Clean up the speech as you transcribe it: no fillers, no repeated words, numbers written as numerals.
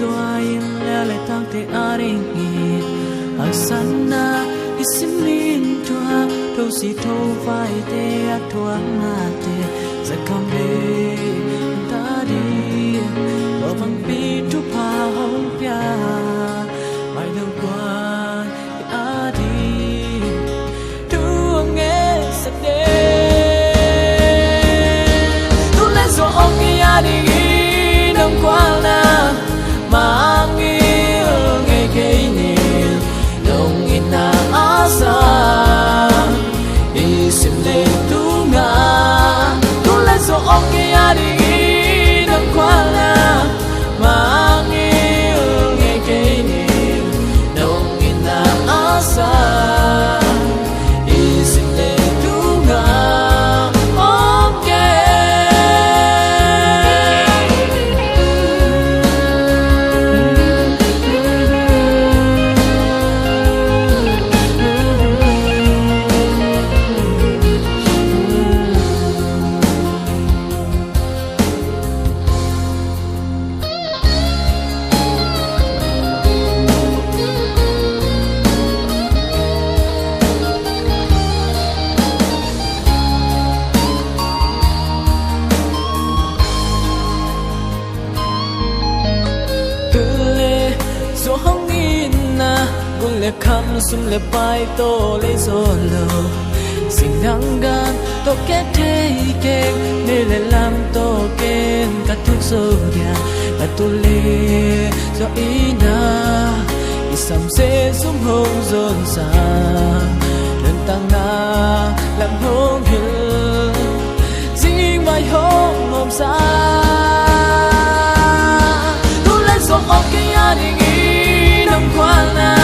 xoay leo lại thang te aring it asana isimin tua thâu si thâu vai te atua mate zakambe ta đi và vang pi tu pa hong pia mai lâu qua a đi tu nghe sắc đê tu lên gió ông kia đi nông qua na mang yêu ngày cây niên đông ina asa isim le tu nga tu lên gió ông kia đi nông qua na mang yêu ngày cây niên đông ina asa isim le tu nga le kham sum le pai to le solo sing dang gan to ke thei ke ne le lam to ken ka tu so dia ka tu le so ina isam se sum hong zon sa đơn tang na lam hong hill sing mai hong om sa tu le so ok ya ding i nam kwa na